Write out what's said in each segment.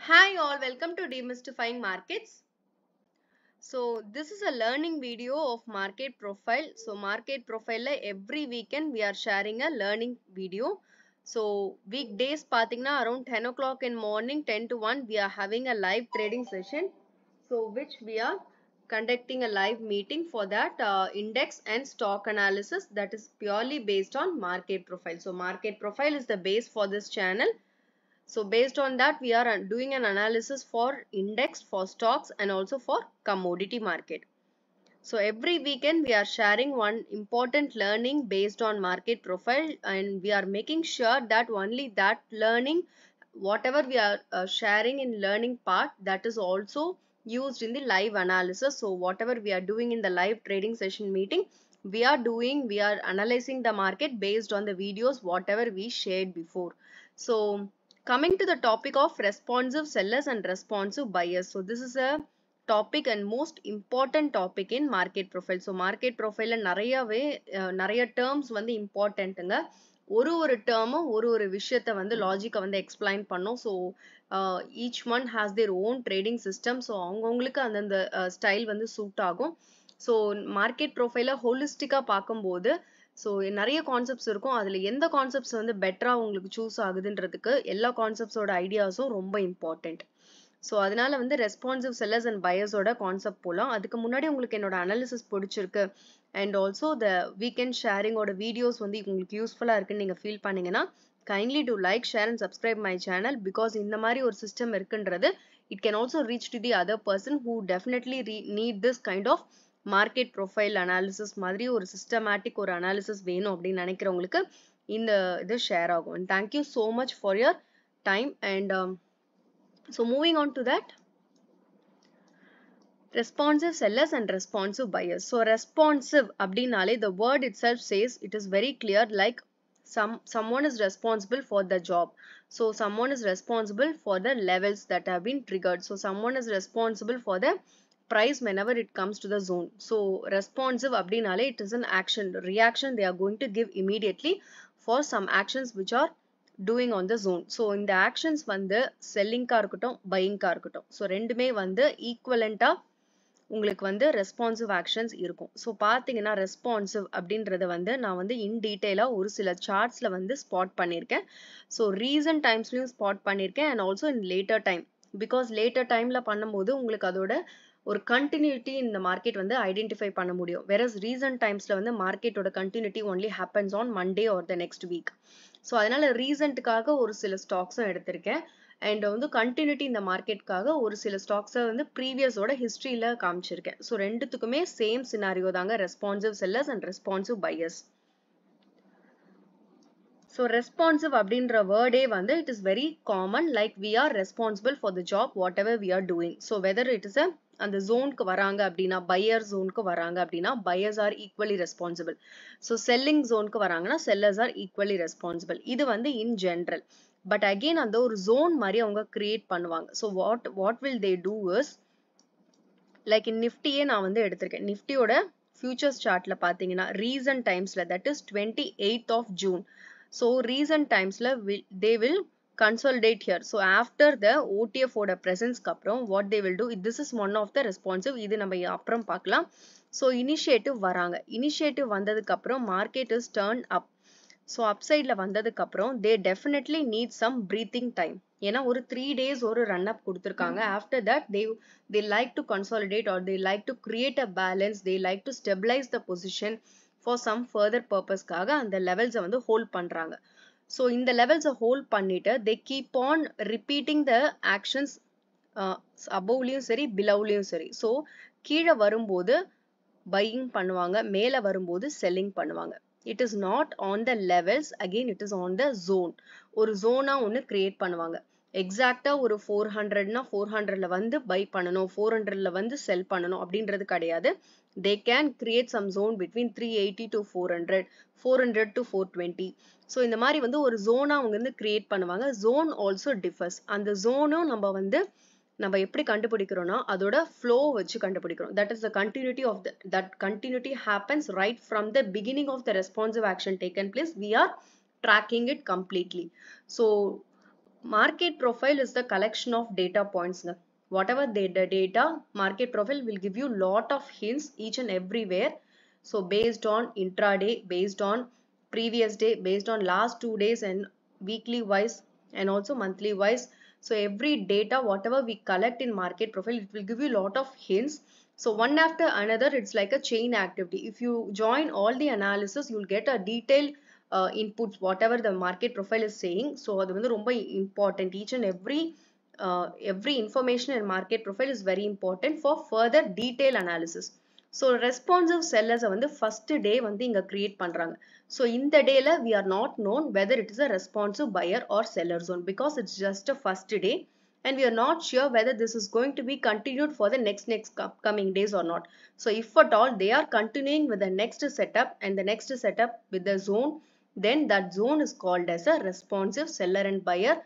Hi all, welcome to Demystifying Markets. So this is a learning video of market profile. So market profile every weekend we are sharing a learning video. So weekdays pathina around 10 o'clock in morning 10 to 1 we are having a live trading session. So which we are conducting a live meeting for that index and stock analysis that is purely based on market profile. So market profile is the base for this channel. So based on that, we are doing an analysis for index, for stocks and also for commodity market. So every weekend we are sharing one important learning based on market profile, and we are making sure that only that learning, whatever we are sharing in learning part, that is also used in the live analysis. So whatever we are doing in the live trading session meeting, we are analyzing the market based on the videos whatever we shared before. So coming to the topic of responsive sellers and responsive buyers. So this is a topic and most important topic in market profile. So market profile நிறைய terms வந்து importantங்க. ஒரு டேர்மும் ஒரு விஷயத்தை வந்து லாஜிக்கை வந்து explain பண்ணும். So each one has their own trading system. So அவங்கவுங்களுக்கு அந்தந்த ஸ்டைல் வந்து சூட் ஆகும். ஸோ மார்க்கெட் ப்ரொஃபைலை ஹோலிஸ்டிக்காக பார்க்கும்போது ஸோ நிறைய கான்செப்ட்ஸ் இருக்கும். அதில் எந்த கான்செப்ட்ஸ் வந்து பெட்டராக உங்களுக்கு சூஸ் ஆகுதுன்றதுக்கு எல்லா கான்செப்ட்ஸோட ஐடியாஸும் ரொம்ப இம்பார்ட்டண்ட். ஸோ அதனால வந்து ரெஸ்பான்சிவ் செல்லர்ஸ் அண்ட் பயர்ஸோட கான்செப்ட் போகலாம். அதுக்கு முன்னாடி உங்களுக்கு என்னோட அனாலிசிஸ் பிடிச்சிருக்கு அண்ட் ஆல்சோ த வீக்கெண்ட் ஷேரிங்கோட வீடியோஸ் வந்து உங்களுக்கு யூஸ்ஃபுல்லாக இருக்குன்னு நீங்கள் ஃபீல் பண்ணீங்கன்னா kindly to like share and subscribe my channel. Because இந்த மாதிரி ஒரு சிஸ்டம் இருக்குன்றது it can also reach to the other person who definitely need this kind of market profile analysis மாதிரி ஒரு சிஸ்டமேட்டிக் ஒரு அனாலிசிஸ் வேணும் அப்படின்னு நினைக்கிறவங்களுக்கு இந்த இது ஷேர் ஆகும். And thank you so much for your time. And so moving on to that, responsive sellers and responsive buyers. So responsive abdinale, the word itself says it is very clear, like someone is responsible for the job. So someone is responsible for the levels that have been triggered. So someone is responsible for the price whenever it comes to the zone. So responsive abdinale, it is an action, reaction they are going to give immediately for some actions which are doing on the zone. So இந்த actions வந்து selling-கா இருக்கட்டும் buying-கா இருக்கட்டும், so ரெண்டுமே வந்து ஈக்குவலண்டா உங்களுக்கு வந்து responsive actions இருக்கும். So பார்த்தீங்கன்னா ரெஸ்பான்சிவ் அப்படின்றத வந்து நான் வந்து இன் டீட்டெயிலாக ஒரு சில சார்ட்ஸில் வந்து ஸ்பாட் பண்ணியிருக்கேன். ஸோ ரீசன்ட் டைம்ஸ்லையும் ஸ்பாட் பண்ணியிருக்கேன் and also in later time. Because later டைமில் பண்ணும்போது உங்களுக்கு அதோட ஒரு கண்டினியூட்டி இந்த மார்க்கெட் வந்து ஐடென்டிஃபை பண்ண முடியும். வெரஸ் ரீசன்ட் டைம்ஸில் வந்து மார்க்கெட்டோட continuity only happens on Monday or the next week. So அதனால ரீசன்ட்டுக்காக ஒரு சில ஸ்டாக்ஸும் எடுத்திருக்கேன் அண்ட் வந்து கண்டினியூட்டி இந்த மார்க்கெட்டுக்காக ஒரு சில ஸ்டாக்ஸை வந்து ப்ரீவியஸோட ஹிஸ்ட்ரியில் காமிச்சிருக்கேன். ஸோ ரெண்டுத்துக்குமே சேம் சினாரியோ தாங்க, responsive sellers and responsive buyers. So responsive அப்படின்ற வேர்டே வந்து it is very common, like we are responsible for the job whatever we are doing. So whether it is அந்த ஜோனுக்கு வராங்க அப்படின்னா, பையர் ஜோனுக்கு வராங்க அப்படின்னா buyers are equally responsible. So selling ஜோனுக்கு வராங்கன்னா செல்லர்ஸ் ஆர் ஈக்குவலி ரெஸ்பான்சிபிள். இது வந்து இன் ஜென்ரல். பட் அகெயின் அந்த ஒரு ஜோன் மாதிரி அவங்க கிரியேட் பண்ணுவாங்க. So what will they do is, like in நிஃப்டியே நான் வந்து எடுத்திருக்கேன். நிஃப்டியோட ஃபியூச்சர்ஸ் சார்ட்ல பார்த்தீங்கன்னா ரீசன்ட் டைம்ஸ்ல that is 28th of June. So recent டைம்ஸ்ல they will consolidate here. So after the OTF ஓட presence-க்கு அப்புறம் what they will do, this is one of the responsive. இது நம்ம அப்புறம் பார்க்கலாம். ஸோ இனிஷியேட்டிவ் வராங்க. இனிஷியேட்டிவ் வந்ததுக்கு அப்புறம் market is turn up. So அப்சைட்ல வந்ததுக்கு அப்புறம் they definitely need some breathing time. ஏன்னா ஒரு 3 days ஒரு ரன் அப் கொடுத்துருக்காங்க. After that they like to consolidate or they like to create a balance, they like to stabilize the position for some further purpose-க்காக அந்த லெவல்ஸை வந்து hold பண்றாங்க. So இந்த லெவல்ஸை hold பண்ணிட்டு they keep on repeating the actions அபவ்லையும் சரி பிலவ்லையும் சரி. ஸோ கீழே வரும்போது பையிங் பண்ணுவாங்க, மேலே வரும்போது செல்லிங் பண்ணுவாங்க. It is not on the levels, again it is on the zone. ஒரு ஜோனா ஒன்று கிரியேட் பண்ணுவாங்க. எக்ஸாக்டா ஒரு 400னா 400ல வந்து பை பண்ணணும், 400ல வந்து செல் பண்ணணும் அப்படின்றது கிடையாது. They can create some zone between 380 to 400, 400 to 420. So இந்த மாதிரி வந்து ஒரு ஜோனா அவங்க வந்து கிரியேட் பண்ணுவாங்க. Zone also differs. அந்த ஜோனும் நம்ம எப்படி கண்டுபிடிக்கிறோம்னா அதோட ஃப்ளோ வச்சு கண்டுபிடிக்கிறோம். That is the continuity of that continuity happens right from the beginning of the responsive action taken place. We are tracking it completely. So Market profile is the collection of data points. Whatever the data, market profile will give you lot of hints each and everywhere. So based on intraday, based on previous day, based on last 2 days and weekly wise and also monthly wise. So every data, whatever we collect in market profile, it will give you lot of hints. So one after another, it's like a chain activity. If you join all the analysis, you'll get a detailed inputs, whatever the market profile is saying. So அது வந்து ரொம்ப important. Each and every information in market profile is very important for further detail analysis. So responsive sellers வந்து first day வந்து இங்க create பண்றாங்க. So இந்த dayல we are not known whether it is a responsive buyer or seller zone because it's just a first day and we are not sure whether this is going to be continued for the next coming days or not. So if at all they are continuing with the next setup and the next setup with the zone, then that zone is called as a responsive seller and buyer.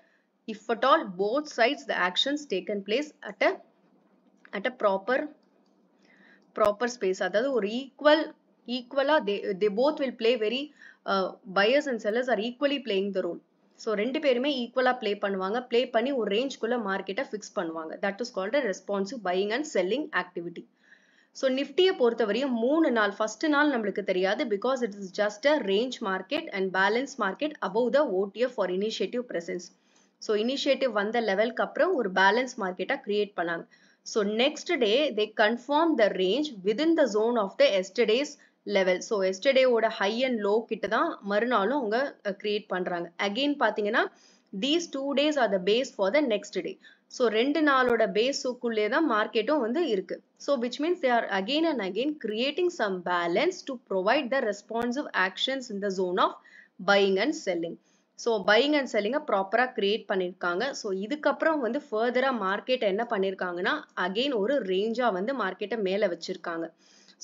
If at all both sides the actions taken place at a proper space, அதாவது ஒரு equal they both will play very buyers and sellers are equally playing the role. So ரெண்டு பேருமே ஈக்குவலா play பண்ணுவாங்க, play பண்ணி ஒரு ரேஞ்ச்குள்ள மார்க்கெட்டை fix பண்ணுவாங்க. That is called responsive buying and selling activity. So நிஃப்டியை பொறுத்தவரையும் 3 நாள், ஃபர்ஸ்ட் நாள் நம்மளுக்கு தெரியாது because it is just a range market and balance market above the OTF for initiative presence. So initiative வந்த லெவலுக்கு அப்புறம் ஒரு பேலன்ஸ் மார்க்கெட்டை கிரியேட் பண்ணாங்க. So next day they confirm the range within the zone of the yesterday's level. So எஸ்டர்டேவோட high and low கிட்ட தான் மறுநாளும் அவங்க கிரியேட் பண்றாங்க. அகெயின் பாத்தீங்கன்னா these 2 days are the base for the next day. So 2 நாளோட பேஸுக்குள்ளே தான் மார்க்கெட்டும் வந்து இருக்கு. So which means they are again and again creating some balance to provide the responsive actions in the zone of buying and selling. So buying and செல்லிங்கை ப்ராப்பராக create பண்ணியிருக்காங்க. So இதுக்கப்புறம் வந்து ஃபர்தராக மார்க்கெட் என்ன பண்ணியிருக்காங்கன்னா அகெயின் ஒரு ரேஞ்சாக வந்து மார்க்கெட்டை மேலே வச்சிருக்காங்க.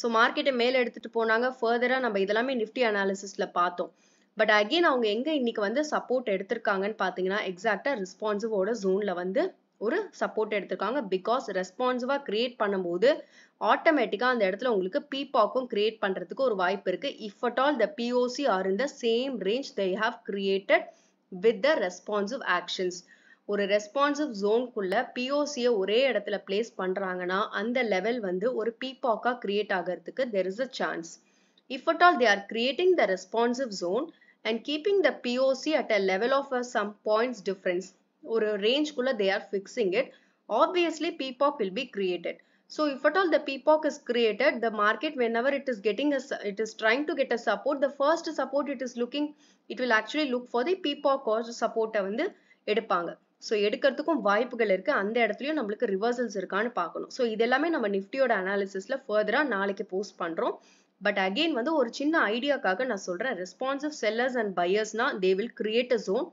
ஸோ மார்க்கெட்டை மேலே எடுத்துட்டு போனாங்க. ஃபர்தராக நம்ம இதெல்லாமே நிஃப்டி அனாலிசிஸில் பார்த்தோம். பட் அகெயின் அவங்க எங்கே இன்னைக்கு வந்து சப்போர்ட் எடுத்திருக்காங்கன்னு பார்த்தீங்கன்னா எக்ஸாக்டாக ரெஸ்பான்சிவோட ஜோனில் வந்து ஒரு சப்போர்ட் எடுத்திருக்காங்க. பிகாஸ் ரெஸ்பான்சிவாக கிரியேட் பண்ணும்போது ஆட்டோமேட்டிக்காக அந்த இடத்துல உங்களுக்கு பீபாக்கும் கிரியேட் பண்ணுறதுக்கு ஒரு வாய்ப்பு இருக்கு. If at all the POC are in the same range they have created with the responsive actions. ஒரு ரெஸ்பான்சிவ் ஜோனுக்குள்ள பிஓசியை ஒரே இடத்துல பிளேஸ் பண்றாங்கன்னா அந்த லெவல் வந்து ஒரு பீபாக்கா கிரியேட் ஆகிறதுக்கு there is a chance. If at all they are creating the responsive zone and keeping the POC at a level of some points difference, ஒரு ரேஞ்ச்குள்ள they are fixing it, obviously PPOC will be created. So if at all the PPOC is created, the market whenever it is trying to get a support, the first support it will actually look for the PPOC or support வந்து எடுப்பாங்க. So எடுக்கிறதுக்கும் வாய்ப்புகள் இருக்கு. அந்த இடத்துலயும் நம்மளுக்கு reversals இருக்கான்னு பார்க்கணும். ஸோ இதெல்லாமே நம்ம நிஃப்டியோட அனாலிசிஸ்ல ஃபர்தரா நாளைக்கு போஸ்ட் பண்றோம். பட் அகெயின் வந்து ஒரு சின்ன ஐடியாக்காக நான் சொல்றேன். ரெஸ்பான்சிவ் செல்லர்ஸ் அண்ட் பையர்ஸ்னா they will create a zone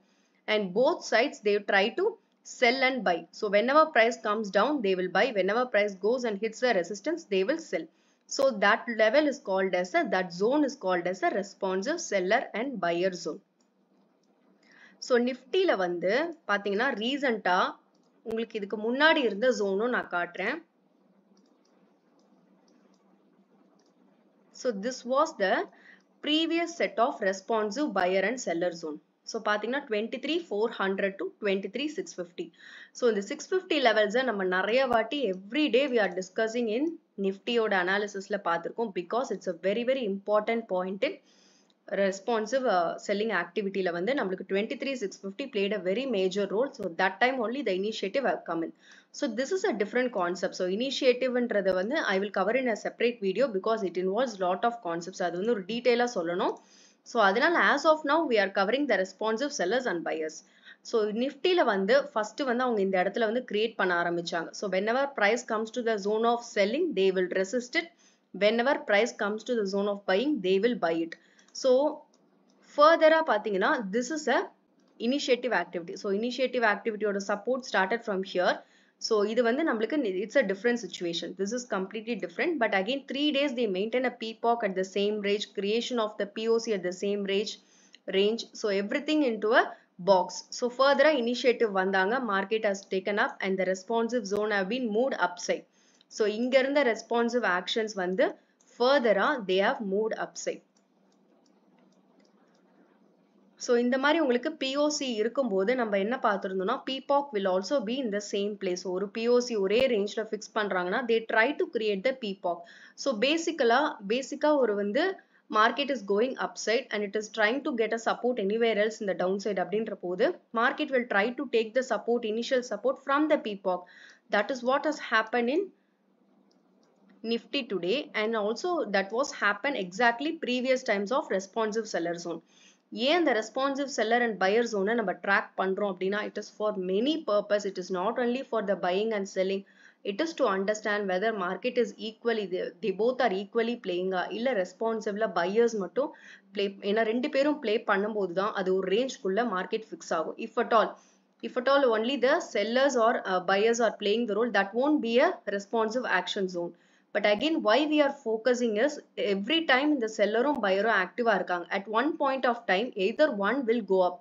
and both sides they try to sell and buy. So whenever price comes down they will buy, whenever price goes and hits the resistance they will sell. So that level is called as that zone is called as a responsive seller and buyer zone. So நிஃப்டியில் வந்து பார்த்தீங்கன்னா ரீசண்டாக உங்களுக்கு இதுக்கு முன்னாடி இருந்த ஜோனும் நான் காட்டுறேன். So this was the previous set of responsive buyer and seller zone. So பார்த்தீங்கன்னா 23,400 to 23,650. ஸோ இந்த 650 லெவல்ஸை நம்ம நிறைய வாட்டி every day we are discussing in நிஃப்டியோட அனாலிசிஸில் பார்த்துருக்கோம். Because it's a very very important point in responsive selling activity la vande namakku 23,650 played a very major role. So that time only the initiative have come in. So this is a different concept. So initiative endradha vande I will cover in a separate video because it involves lot of concepts. adu vande or detail ah sollanom. So adanal as of now we are covering the responsive sellers and buyers. So nifty la vande first vande avanga indha edathila vande create panna aarambichanga. So whenever price comes to the zone of selling they will resist it, whenever price comes to the zone of buying they will buy it. So further பாத்தீங்கன்னா this is a initiative activity. So initiative activity ஓட support started from here. So இது வந்து நம்மளுக்கு it's a different situation. This is completely different. But again 3 days they maintain a PPOC at the same range, creation of the POC at the same range. So everything into a box. So further initiative வந்தாங்க, market has taken up and the responsive zone have been moved upside. So இங்க இருந்த responsive actions வந்து further they have moved upside. So இந்த மாதிரி உங்களுக்கு POC இருக்கும்போது நம்ம என்ன பார்த்திருந்தோம்னா PPOC will also be in the same place. ஒரு POC ஒரே ரேஞ்ச்ல ஃபிக்ஸ் பண்றாங்கன்னா they try to create the PPOC. So பேசிக்கா ஒரு வந்து market is going upside and it is trying to get a support anywhere else in the downside அப்படின்ற போது market will try to take the support, initial support from the PPOC. That is what has happened in Nifty today, and also that was happened exactly previous times of responsive seller zone. ஏன் the responsive seller and buyer zone நம்ம track பண்றோம் அப்படின்னா it is for many purpose. It is not only for the buying and selling. It is to understand whether market is equally they both are equally playing இல்ல responsively buyers மட்டும் play ஏன்னா ரெண்டு பேரும் play பண்ணும்போது தான் அது ஒரு range குள்ள market fix ஆகும். If at all only the sellers or buyers are playing the role, that won't be a responsive action zone. But again, why we are focusing is every time the seller or buyer active irukanga. At one point of time, either one will go up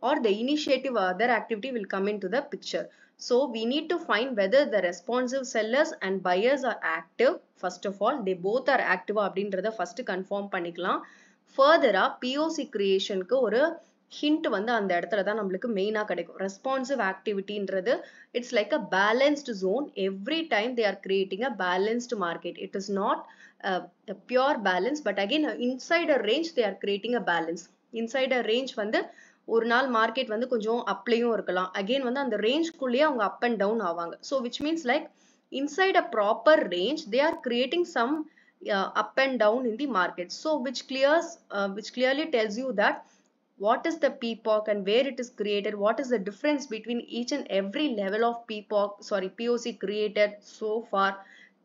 or the initiative or other activity will come into the picture. So we need to find whether the responsive sellers and buyers are active. First of all, they both are active அப்படின்றத first confirm பண்ணிக்கலாம். Further, POC creation க்கு ஒரு hint வந்து அந்த இடத்துல தான் நம்மளுக்கு மெயினா கிடைக்கும். Responsive activity ன்றது it's like a balanced zone. Every time they are creating a balanced market. It is not a pure balance, but again inside a range they are creating a balance. Inside a range வந்து ஒரு நாள் market வந்து கொஞ்சம் அப்லயும் இருக்கலாம். Again வந்து அந்த range குள்ளேயே அவங்க up and down ஆவாங்க. So which means like inside a proper range they are creating some up and down in the market. So which clearly tells you that what is the PPOC and where it is created, what is the difference between each and every level of POC created so far.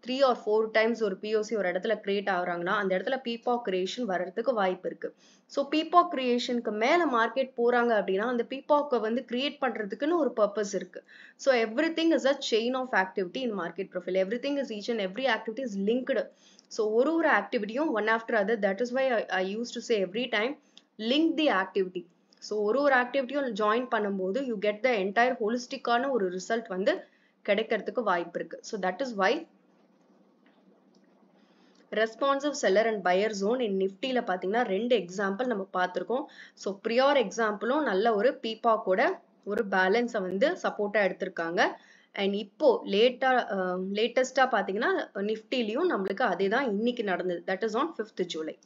3 or 4 times ஒரு POC ஒரு இடத்துல create ஆகுறாங்கன்னா அந்த இடத்துல PPOC creation வரதுக்கு வாய்ப்பு இருக்கு. So PPOC creationக்கு மேல market போறாங்க அப்படின்னா அந்த PPOC வந்து create பண்றதுக்குன்னு ஒரு purpose இருக்கு. So everything is a chain of activity in market profile. Everything is each and every activity is linked. So ஒரு activityயும் one after other. That is why I used to say every time link the activity. So ஒரு activityயும் join பண்ணும்போது you get the entire holistic ஆன ஒரு result வந்து கிடைக்கிறதுக்கு வாய்ப்பு இருக்கு. So that is why responsive seller and buyer zone in Nifty ல பாத்தீங்கன்னா ரெண்டு எக்ஸாம்பிள் நம்ம பார்த்திருக்கோம். So prior எக்ஸாம்பிளும் நல்ல ஒரு PPOC ஓட ஒரு பேலன்ஸை வந்து சப்போர்ட்டா எடுத்திருக்காங்க. அண்ட் இப்போ லேட்டஸ்டா பாத்தீங்கன்னா நிஃப்டிலையும் நம்மளுக்கு அதே தான் இன்னைக்கு நடந்தது. That is on 5th July.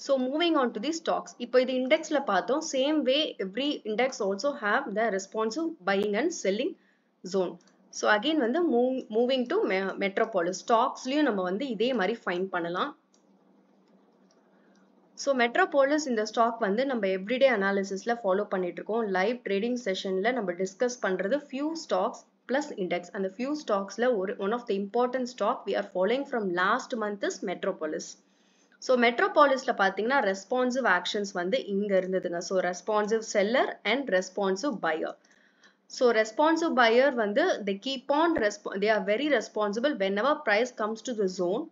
So moving on to the stocks. இப்போ இது indexல பார்த்தோம். Same way every index also have the responsive buying and selling zone. So again வந்து moving to Metropolis. Stocksலயும் நம்ம வந்து இதே மாதிரி find பண்ணலாம். So Metropolis இந்த stock வந்து நம்ம everyday analysisல follow பண்ணிட்டு இருக்கோம். Live trading sessionல நம்ம discuss பண்றது few stocks plus index. அந்த few stocksல one of the important stock we are following from last month is Metropolis. So Metropolisல பாத்தீங்கன்னா responsive actions வந்து இங்க இருந்ததுங்க. So responsive seller and responsive buyer. So responsive buyer வந்து they keep on they are very responsible. Whenever price comes to the zone,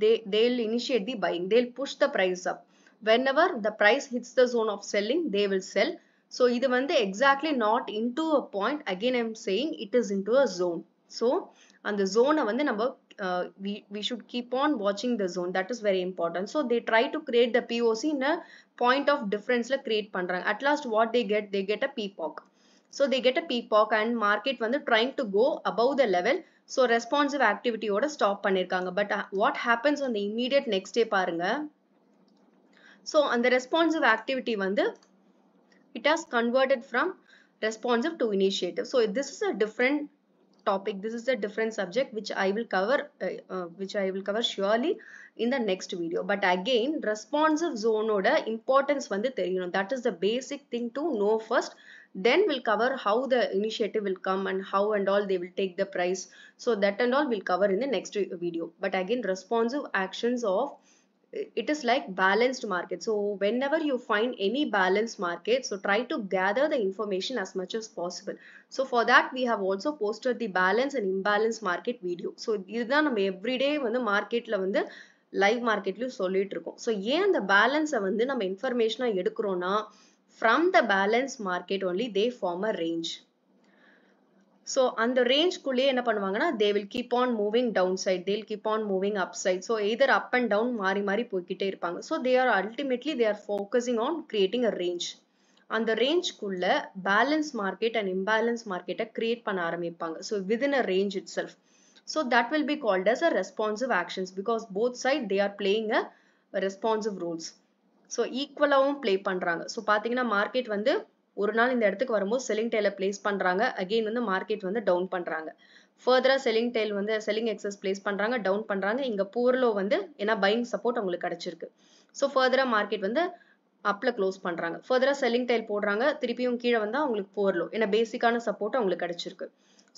they'll initiate the buying. They'll push the price up. Whenever the price hits the zone of selling, they will sell. So இது வந்து exactly not into a point. Again I'm saying it is into a zone. So அந்த zone வந்து நம்ம we should keep on watching the zone. That is very important. So they try to create the POC in a point of difference la create பண்றாங்க. At last what they get a PPOC. So they get a PPOC and market வந்து trying to go above the level. So responsive activity ஓட stop பண்ணிருக்காங்க. But what happens on the immediate next day பாருங்க. So அந்த responsive activity வந்து it has converted from responsive to initiative. So this is a different topic. This is a different subject which I will cover surely in the next video. But again responsive zone oda importance vandu theriyum. That is the basic thing to know first. Then we'll cover how the initiative will come and how and all they will take the price. So that and all we'll cover in the next video. But again responsive actions of it is like balanced market. So whenever you find any balanced market, so try to gather the information as much as possible. So for that we have also posted the balance and imbalance market video. So இதுதான் நம்ம everyday வந்து marketல வந்து live marketலயும் சொல்லிட்டு இருக்கோம். So ஏன் அந்த balance வந்து நம்ம information எடுக்கிறோம்னா from the balance market only they form a range. So அந்த range குள்ளே என்ன பண்ணுவாங்கன்னா they will keep on moving downside, they'll keep on moving upside. So either up and down மாறி மாறி போய்க்கிட்டே இருப்பாங்க. So they are ultimately they are focusing on creating a range. அந்த range குள்ள balance market and imbalance market create பண்ண ஆரம்பிப்பாங்க. So within a range itself. So that will be called as a responsive actions because both side they are playing a responsive roles. So ஈக்குவலாவும் play பண்றாங்க. So பார்த்தீங்கன்னா market வந்து ஒரு நாள் இந்த இடத்துக்கு வரும்போது செல்லிங் டெயில பிளேஸ் பண்றாங்க, அகெயின் வந்து மார்க்கெட் வந்து டவுன் பண்றாங்க. ஃபர்தரா செல்லிங் டெயில் வந்து செல்லிங் எக்ஸஸ் பிளேஸ் பண்றாங்க, டவுன் பண்றாங்க. இங்க பூர்லோ வந்து ஏன்னா பையிங் சப்போர்ட் அவங்களுக்கு கிடைச்சிருக்கு. ஸோ ஃபர்தரா மார்க்கெட் வந்து அப்ல க்ளோஸ் பண்றாங்க. ஃபர்தரா செல்லிங் டெயில் போடுறாங்க, திருப்பியும் கீழே வந்தா அவங்களுக்கு பூர்லோ ஏன்னா பேசிக்கான சப்போர்ட் அவங்களுக்கு கிடைச்சிருக்கு.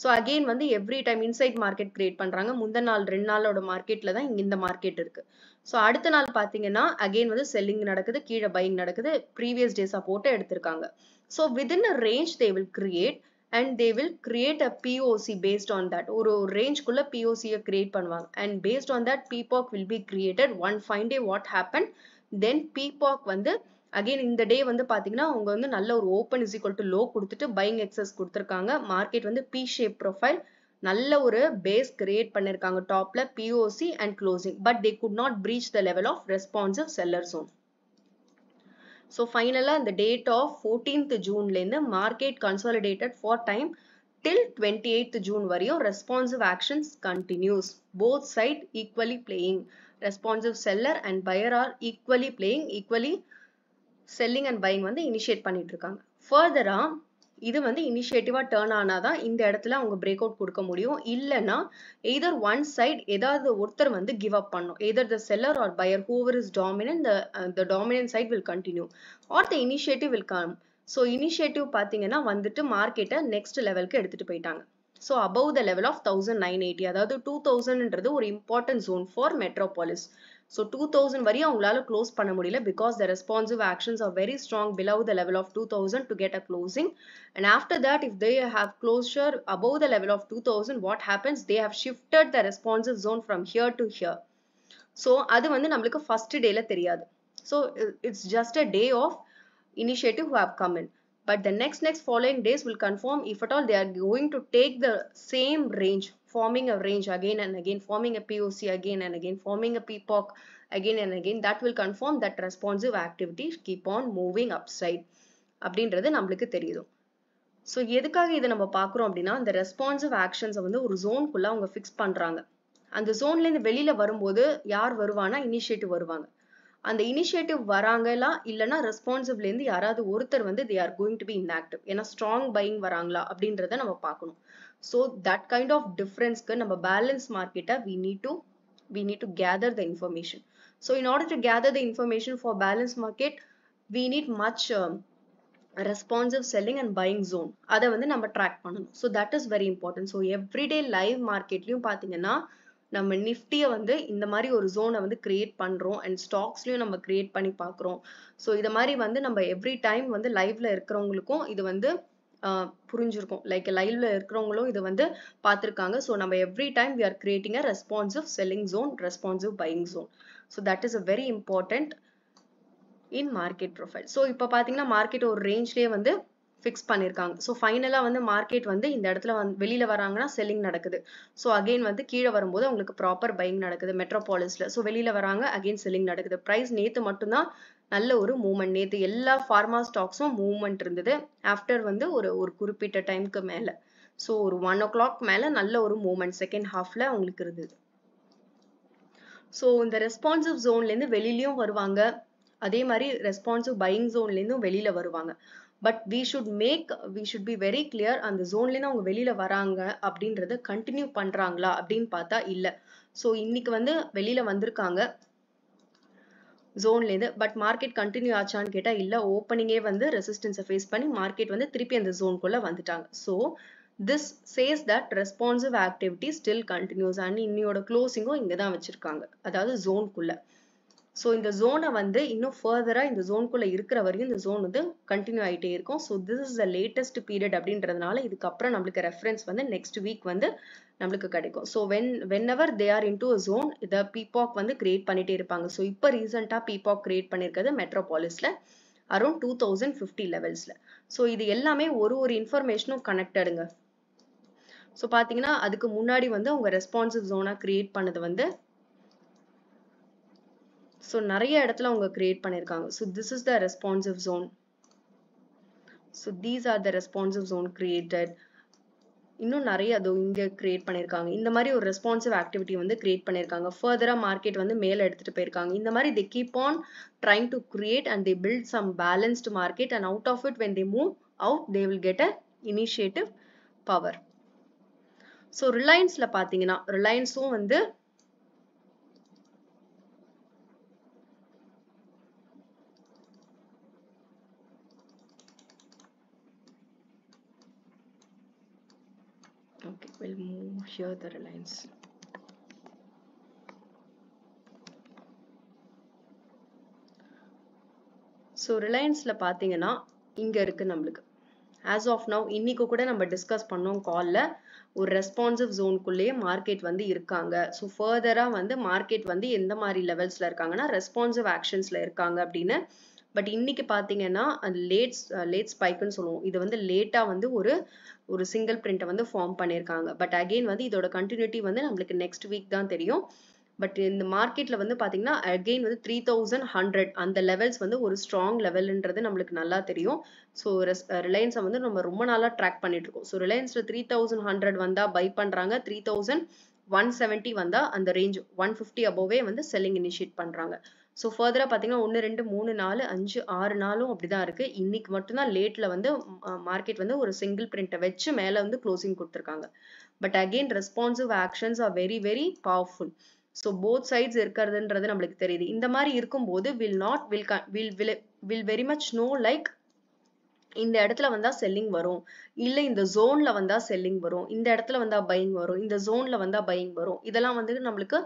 ஸோ அகெயின் வந்து every time inside market create பண்றாங்க. முந்தின நாள் 2 நாளோட மார்க்கெட்ல தான் இந்த மார்க்கெட் இருக்கு. ஸோ அடுத்த நாள் பார்த்தீங்கன்னா அகெயின் வந்து செல்லிங் நடக்குது, கீழே பையிங் நடக்குது, ப்ரீவியஸ் டே சப்போர்ட்டை எடுத்திருக்காங்க. So within a range they will create and they will create a POC based on that. ஒரு range குள்ள POC create பண்ணுவாங்க and based on that PPOC will be created. One fine day what happened, then PPOC வந்து again இந்த டே வந்து பாத்தீங்கன்னா அவங்க வந்து நல்ல ஒரு open is equal to low கொடுத்துட்டு buying excess கொடுத்திருக்காங்க. மார்க்கெட் வந்து P shape profile நல்ல ஒரு பேஸ் கிரியேட் பண்ணிருக்காங்க டாப்ல POC and closing, but they could not breach the level of responsive seller zone. So finally the date of 14th June ல market consolidated for time till 28th June வரையும் responsive actions continues. Both side equally playing. Responsive seller and buyer are equally playing, equally selling and buying வந்து initiate பண்ணிட்டு இருக்காங்க. Further இது வந்து இனிஷியேட்டிவா turn ஆனாதான் இந்த இடத்துல அவங்க பிரேக் அவுட் கொடுக்க முடியும். இல்லைன்னா எய்தர் ஒன் சைட் ஏதாவது ஒருத்தர் வந்து கிவ் அப் பண்ணும். Either the seller or buyer whoever is dominant, the dominant side will continue or the initiative will come. So initiative பார்த்தீங்கன்னா வந்துட்டு மார்க்கெட்டை நெக்ஸ்ட் லெவலுக்கு எடுத்துட்டு போயிட்டாங்க. So above the level of 1980, அதாவது 2000ன்றது ஒரு important zone for metropolis. So 2000 வரையும் அவங்களால க்ளோஸ் பண்ண முடியல because the responsive actions are very strong below the level of 2000 to get a closing. And after that, if they have closure above the level of 2000, what happens? They have shifted the responsive zone from here to here. So அது வந்து நம்மளுக்கு first dayல தெரியாது. So it's just a day of initiative who have come in. But the next following days will confirm if at all they are going to take the same range, forming a range again and again, forming a POC again and again, forming a PPOC again and again. That will confirm that responsive activities keep on moving upside. அப்படின்றது நம்மளுக்கு தெரியுது. So எதுக்காக இதை நம்ம பார்க்குறோம் அப்படின்னா இந்த responsive ஆக்ஷன்ஸை வந்து ஒரு ஜோனுக்குள்ள அவங்க ஃபிக்ஸ் பண்றாங்க. அந்த ஜோன்லேருந்து வெளியில வரும்போது யார் வருவானா இனிஷியேட்டிவ் வருவாங்க. அந்த இனிஷியேட்டிவ் வராங்களா இல்லைன்னா ரெஸ்பான்சிவ்லேருந்து யாராவது ஒருத்தர் வந்து they are going to be inactive, ஏன்னா ஸ்ட்ராங் பையிங் வராங்களா அப்படின்றத நம்ம பார்க்கணும். ஸோ தட் கைண்ட் ஆஃப் டிஃப்ரென்ஸ்க்கு நம்ம பேலன்ஸ் மார்க்கெட்டை we need to gather the information. So in order to gather the information for balance market we need much responsive selling and buying zone. அதை வந்து நம்ம ட்ராக் பண்ணணும். So that is very important. So everyday live மார்க்கெட்லையும் பார்த்தீங்கன்னா நம்ம நிஃப்டியை வந்து இந்த மாதிரி ஒரு ஜோனை வந்து கிரியேட் பண்றோம் அண்ட் ஸ்டாக்ஸ்லயும் நம்ம கிரியேட் பண்ணி பார்க்குறோம். ஸோ இது மாதிரி வந்து நம்ம எவ்ரி டைம் வந்து லைவ்ல இருக்கிறவங்களுக்கும் இது வந்து புரிஞ்சிருக்கும். லைக் லைவ்ல இருக்கிறவங்களும் இது வந்து பார்த்துருக்காங்க. ஸோ நம்ம every time we are creating a responsive selling zone, responsive buying zone. So that is a very important in market profile. So இப்போ பார்த்தீங்கன்னா மார்க்கெட் ஒரு ரேஞ்ச்லேயே வந்து ஃபிக்ஸ் பண்ணியிருக்காங்க. ஸோ ஃபைனலாக வந்து மார்க்கெட் வந்து இந்த இடத்துல வந்து வெளியில் வராங்கன்னா செல்லிங் நடக்குது. ஸோ அகெயின் வந்து கீழே வரும்போது அவங்களுக்கு ப்ராப்பர் பையிங் நடக்குது மெட்ரோபாலிஸில். ஸோ வெளியில் வராங்க அகெயின் செல்லிங் நடக்குது. ப்ரைஸ் நேற்று மட்டும்தான் நல்ல ஒரு மூவ்மெண்ட். நேற்று எல்லா ஃபார்மா ஸ்டாக்ஸும் மூவ்மெண்ட் இருந்தது. ஆஃப்டர் வந்து ஒரு குறிப்பிட்ட டைமுக்கு மேலே, ஸோ ஒரு 1 o'clock மேலே நல்ல ஒரு மூவ்மெண்ட் செகண்ட் ஹாஃப்ல அவங்களுக்கு இருந்தது. ஸோ இந்த ரெஸ்பான்சிவ் ஜோன்லேருந்து வெளியிலயும் வருவாங்க, அதே மாதிரி ரெஸ்பான்சிவ் பையிங் ஜோன்லேருந்தும் வெளியில வருவாங்க. But we should be very clear அந்த ஜோன்லேருந்து அவங்க வெளியில வராங்க அப்படின்றத கண்டினியூ பண்றாங்களா அப்படின்னு பார்த்தா இல்லை. ஸோ இன்னைக்கு வந்து வெளியில வந்திருக்காங்க ஜோன்லேருந்து, பட் மார்க்கெட் கண்டினியூ ஆச்சான்னு கேட்டா இல்லை. ஓப்பனிங்கே வந்து ரெசிஸ்டன்ஸை ஃபேஸ் பண்ணி மார்க்கெட் வந்து திருப்பி அந்த ஜோனுக்குள்ள வந்துட்டாங்க. So this says that responsive activity still continues and இன்னியோட க்ளோசிங்கும் இங்கே தான் வச்சிருக்காங்க, அதாவது ஜோனுக்குள்ள. ஸோ இந்த ஜோனை வந்து இன்னும் ஃபர்தராக இந்த ஜோனுக்குள்ளே இருக்கிற வரைக்கும் இந்த ஜோன் வந்து கண்டினியூ ஆகிட்டே இருக்கும். So this is the latest period அப்படின்றதுனால இதுக்கப்புறம் நம்மளுக்கு ரெஃபரன்ஸ் வந்து நெக்ஸ்ட் வீக் வந்து நம்மளுக்கு கிடைக்கும். So whenever they are into a zone இதை பீபாக் வந்து கிரியேட் பண்ணிட்டே இருப்பாங்க. ஸோ இப்போ ரீசெண்டாக பீபாக் கிரியேட் பண்ணியிருக்கிறது மெட்ரோபாலிஸில் அரௌண்ட் 2050 லெவல்ஸில். ஸோ இது எல்லாமே ஒரு இன்ஃபர்மேஷனும் கனெக்டடுங்க. ஸோ பார்த்தீங்கன்னா அதுக்கு முன்னாடி வந்து அவங்க ரெஸ்பான்சிவ் ஜோனாக கிரியேட் பண்ணது வந்து ஸோ நிறைய இடத்துல அவங்க கிரியேட் பண்ணியிருக்காங்க. So this is the responsive zone. So these are the responsive zone created. இன்னும் நிறைய அது இங்கே கிரியேட் பண்ணியிருக்காங்க. இந்த மாதிரி ஒரு ரெஸ்பான்சிவ் ஆக்டிவிட்டி வந்து கிரியேட் பண்ணியிருக்காங்க. ஃபர்தராக மார்க்கெட் வந்து மேலே எடுத்துகிட்டு போயிருக்காங்க. இந்த மாதிரி they keep on trying to create and they build some balanced market, and out of it when they move out they will get a initiative power. So ரிலையன்ஸில் பார்த்தீங்கன்னா ரிலையன்ஸும் வந்து okay, we'll move here the Reliance. So ரிலையன்ஸில் பார்த்தீங்கன்னா இங்கே இருக்குது நம்மளுக்கு as of now. இன்னைக்கு கூட நம்ம டிஸ்கஸ் பண்ணோம் காலில், ஒரு ரெஸ்பான்சிவ் ஜோனுக்குள்ளேயே மார்க்கெட் வந்து இருக்காங்க. ஸோ ஃபர்தராக வந்து மார்க்கெட் வந்து எந்த மாதிரி லெவல்ஸில் இருக்காங்கன்னா ரெஸ்பான்சிவ் ஆக்ஷன்ஸில் இருக்காங்க அப்படின்னு. பட் இன்னைக்கு பார்த்தீங்கன்னா அது லேட் ஸ்பைக்குன்னு சொல்லுவோம். இது வந்து லேட்டாக வந்து ஒரு சிங்கிள் பிரிண்ட்டை வந்து ஃபார்ம் பண்ணியிருக்காங்க. பட் அகெயின் வந்து இதோட கண்டினியூட்டி வந்து நம்மளுக்கு நெக்ஸ்ட் வீக் தான் தெரியும். பட் இந்த மார்க்கெட்ல வந்து பாத்தீங்கன்னா அகெயின் வந்து 3100 அந்த லெவல்ஸ் வந்து ஒரு ஸ்ட்ராங் லெவல்ன்றது நம்மளுக்கு நல்லா தெரியும். ஸோ ரிலையன்ஸை வந்து நம்ம ரொம்ப நாளா ட்ராக் பண்ணிட்டு இருக்கோம். ஸோ ரிலையன்ஸ்ல 3100 வந்தா பை பண்றாங்க, 3170 வந்தா அந்த ரேஞ்ச் 150 அபோவே வந்து செல்லிங் இனிஷியேட் பண்றாங்க. ஸோ ஃபர்தரா பாத்தீங்கன்னா 1 2 3 4 5 6 நாளும் அப்படிதான் இருக்கு. இன்னைக்கு மட்டும்தான் லேட்ல வந்து மார்க்கெட் வந்து ஒரு சிங்கிள் பிரிண்ட்டை வச்சு மேல வந்து க்ளோசிங் கொடுத்துருக்காங்க. But again responsive actions are very very powerful. So both sides இருக்கிறதுன்றது நம்மளுக்கு தெரியுது. இந்த மாதிரி இருக்கும்போது will very much know like இந்த இடத்துல வந்தா செல்லிங் வரும், இல்ல இந்த ஜோன்ல வந்தா செல்லிங் வரும், இந்த இடத்துல வந்தா பையிங் வரும், இந்த ஜோன்ல வந்தா பையிங் வரும். இதெல்லாம் வந்து நம்மளுக்கு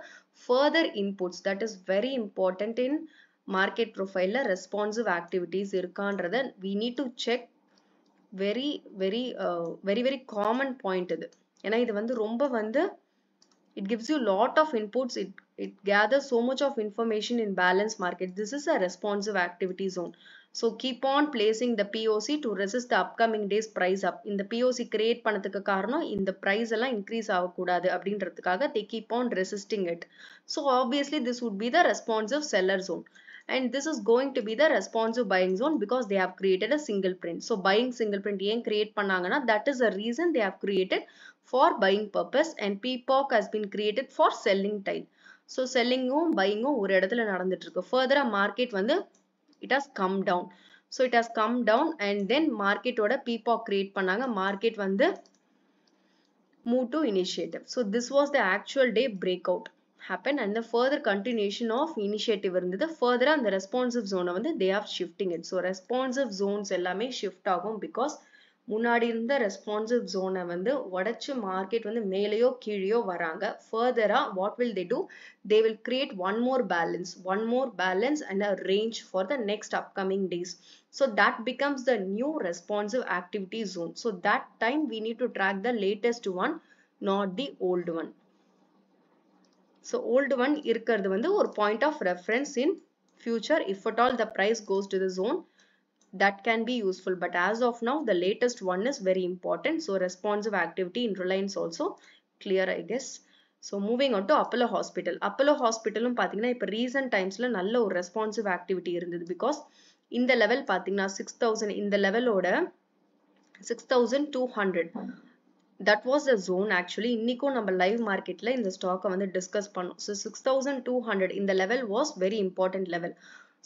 further inputs. That is very important in market ப்ரொஃபைல்ல ரெஸ்பான்சிவ் ஆக்டிவிட்டிஸ் இருக்கான்றத we need to check. Very very very very common point இது. ஏன்னா இது வந்து ரொம்ப வந்து it gives you lot of inputs. It gathers so much of information in balanced market. This is a responsive activity zone. So keep on placing the POC to resist the upcoming days price up. இந்த POC create பண்ணதுக்கு காரணம் இந்த price எல்லாம் increase ஆகக்கூடாது அப்படின்றதுக்காக they keep on resisting it. So obviously this would be the responsive seller zone. And this is going to be the responsive buying zone because they have created a single print. So buying single print ஏன் create பண்ணாங்கன்னா that is the reason they have created for buying purpose, and PPOC has been created for selling time. So selling buying ஒரு இடத்துல நடந்துட்டு இருக்கு. Further market வந்து it has come down. So it has come down and then market ஓட PPOC create பண்ணாங்க. Market வந்து move to initiative. So this was the actual day breakout happened and the further continuation of initiative இருந்தது. Further அந்த responsive zone வந்து they are shifting it. So responsive zones எல்லாமே shift ஆகும் because முன்னாடி இருந்த responsive ஜோனை வந்து உடைச்சு மார்க்கெட் வந்து மேலேயோ கீழேயோ வராங்க. ஃபர்தரா what will they do? They will create one more balance and a range for the next upcoming days. So that becomes the new responsive activity zone. So that time we need to track the latest one, not the old one. So old one இருக்கிறது வந்து ஒரு point of reference in future. If at all the price goes to the zone, that can be useful, but as of now the latest one is very important. So responsive activity in Reliance also clear, I guess. So moving on to Apollo Hospital. Apollo Hospitalum பாத்தீங்கன்னா இப்ப recent timesல நல்ல ஒரு responsive activity இருந்தது because இந்த level பாத்தீங்கன்னா 6000, இந்த லெவலோட 6200 that was the zone. Actually இன்னைக்கும் நம்ம லைவ் மார்க்கெட்ல இந்த ஸ்டாக்கை வந்து டிஸ்கஸ் பண்ணோம். So 6200 இந்த level was very important level.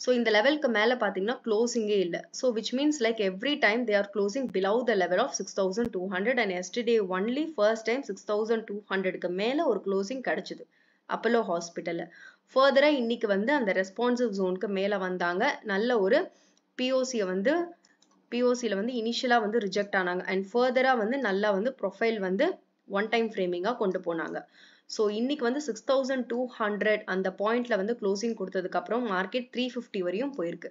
So இந்த லெவலுக்கு மேல பாத்தீங்கன்னா க்ளோசிங்கே இல்ல. So which means like every time they are closing below the level of 6200 and yesterday only first time 6200க்கு மேல ஒரு க்ளோசிங் கிடைச்சது அப்போலோ ஹாஸ்பிட்டல்ல. ஃபர்தரா இன்னைக்கு வந்து அந்த ரெஸ்பான்சிவ் ஜோனுக்கு மேல வந்தாங்க. நல்ல ஒரு பிஓசியை வந்து பிஓசியில் வந்து இனிஷியலா வந்து ரிஜெக்ட் ஆனாங்க அண்ட் ஃபர்தரா வந்து நல்லா வந்து ப்ரொஃபைல் வந்து ஒன் டைம் ஃப்ரேமிங்கா கொண்டு போனாங்க. ஸோ இன்னைக்கு வந்து 6200 அந்த பாயிண்ட்ல வந்து க்ளோசிங் கொடுத்ததுக்கு அப்புறம் மார்க்கெட் 350 வரையும் போயிருக்கு.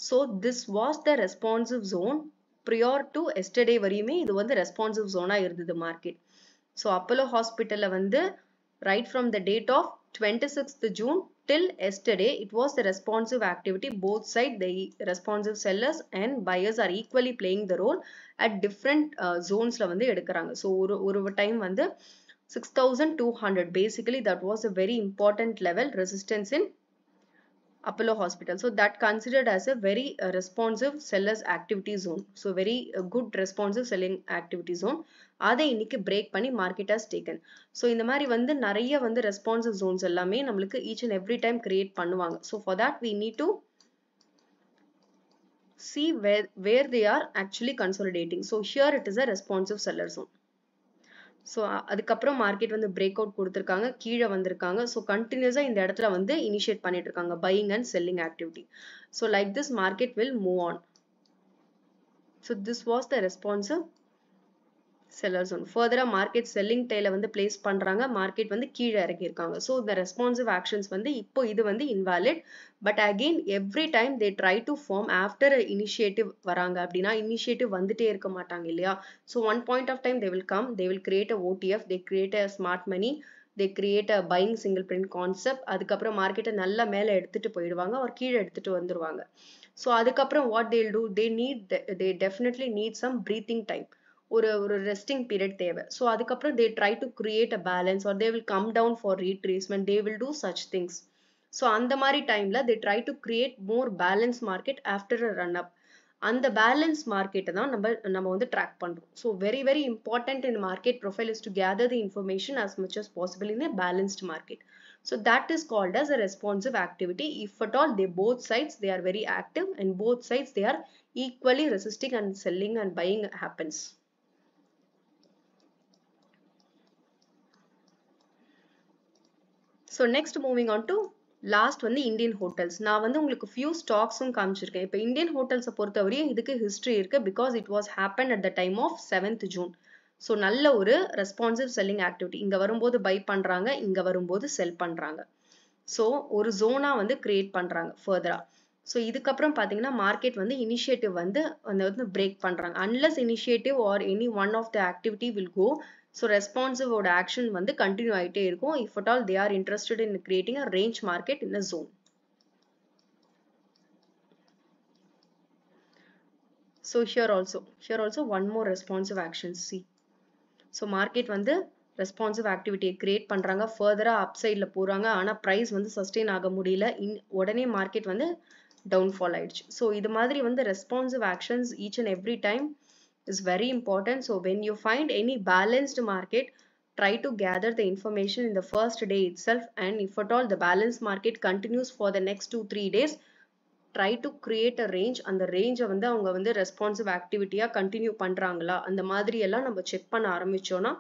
So this was the responsive zone. Prior to yesterday வரையுமே இது வந்து ரெஸ்பான்சிவ் ஜோனா இருந்தது மார்க்கெட். ஸோ அப்போலோ ஹாஸ்பிட்டல்ல வந்து right from the date of 26th June till yesterday it was the responsive activity. Both sides, the responsive sellers and buyers are equally playing the role at different zones la வந்து எடுக்கறாங்க. So ஒரு time வந்து 6200, basically that was a very important level resistance in Apollo Hospital. So that considered as a very responsive sellers activity zone. So very good responsive selling activity zone. அதை இன்னைக்கு break பண்ணி market has taken. So இந்த மாதிரி வந்து நிறைய வந்து responsive zones எல்லாமே நம்மளுக்கு each and every time create பண்ணுவாங்க. So for that we need to see where they are actually consolidating. So here it is a responsive seller zone. So அதுக்கப்புறம் market வந்து பிரேக் அவுட் கொடுத்திருக்காங்க, கீழே வந்திருக்காங்க. So கண்டினியூஸா இந்த இடத்துல வந்து இனிஷியேட் பண்ணிட்டு இருக்காங்க buying and selling activity. So like this market will move on. So this was the responsive seller zone. Further market selling tail வந்து place பண்றாங்க, market வந்து கீழே இறக்கி இருக்காங்க. So the responsive actions வந்து இப்போ இது வந்து invalid, but again every time they try to form after initiative வராங்க அப்படின்னா initiative வந்துட்டே இருக்க மாட்டாங்க இல்லையா. So one point of time they will come, they will create a OTF, they create a smart money, they create a buying single print concept. அதுக்கப்புறம் மார்க்கெட்டை நல்லா மேலே எடுத்துட்டு போயிடுவாங்க, ஒரு கீழே எடுத்துட்டு வந்துருவாங்க. So அதுக்கப்புறம் what they'll do, they definitely need some breathing time. ஒரு resting period தேவை. So அதுக்கப்புறம் they try to create a balance, or they will come down for retracement, they will do such things. So அந்த மாதிரி டைம்ல they try to create more balanced market after a run up. அந்த balance market தான் நம்ம வந்து track பண்றோம். So very important in market profile is to gather the information as much as possible in a balanced market. So that is called as a responsive activity. If at all both sides they are very active, and both sides they are equally resisting and selling and buying happens. So next moving on to last வந்து Indian hotels. நான் வந்து உங்களுக்கு few stocks-உம் காமிச்சிருக்கேன். இப்போ Indian hotels பொறுத்தவரையும் இதுக்கு history இருக்கு, because it was happened at the time of 7th June. So நல்ல ஒரு responsive selling activity. இங்க வரும்போது buy பண்றாங்க, இங்க வரும்போது sell பண்றாங்க. So ஒரு zone-ஆ வந்து create பண்றாங்க further-ஆ. So இதுக்கப்புறம் பாத்தீங்கன்னா market வந்து initiative வந்து break பண்றாங்க. Unless initiative or any one of the activity will go, so responsive ஓட action வந்து continue ஆயிட்டே இருக்கும். If at all they are interested in creating a range market in a zone. So here also one more responsive action. See, so market வந்து responsive activity create பண்றாங்க, further upside-ல போறாங்க, ஆனா price வந்து sustain ஆக முடியல, உடனே market வந்து downfall ஆயிடுச்சு. So இது மாதிரி வந்து responsive actions each and every time is very important. So when you find any balanced market, try to gather the information in the first day itself, and if at all the balanced market continues for the next 2-3 days, try to create a range. அந்த range வந்து அவங்க வந்து responsive activity continue பண்றாங்களா, அந்த மாதிரி எல்லாம் நம்ம check பண்ண ஆரம்பிச்சோம்னா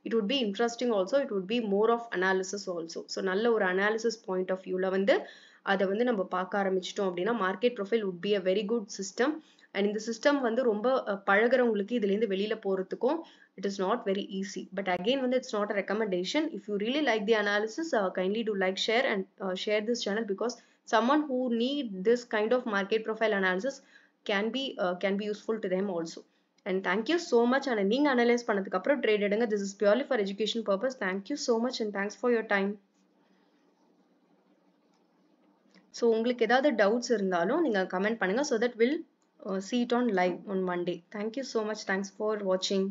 it would be interesting. Also it would be more of analysis also. So நல்ல ஒரு analysis point of view-ல வந்து அதை வந்து நம்ம பார்க்க ஆரம்பிச்சிட்டோம் அப்படின்னா market profile would be a very good system. And இந்த system வந்து ரொம்ப பழகுறவங்களுக்கு இதுல இருந்து வெளியில போறதுக்கும் it is not very easy. But again வந்து it's not a recommendation. If you really like the analysis, kindly do like, share and share this channel, because someone who need this kind of market profile analysis can be useful to them also. And thank you so much. And நீங்க analyse பண்ணதுக்கு அப்புறம் trade எடுங்க. This is purely for education purpose. Thank you so much and thanks for your time. So உங்களுக்கு ஏதாவது doubts இருந்தாலும் நீங்க comment பண்ணுங்க, so that we'll see it on live on Monday. Thank you so much. Thanks for watching.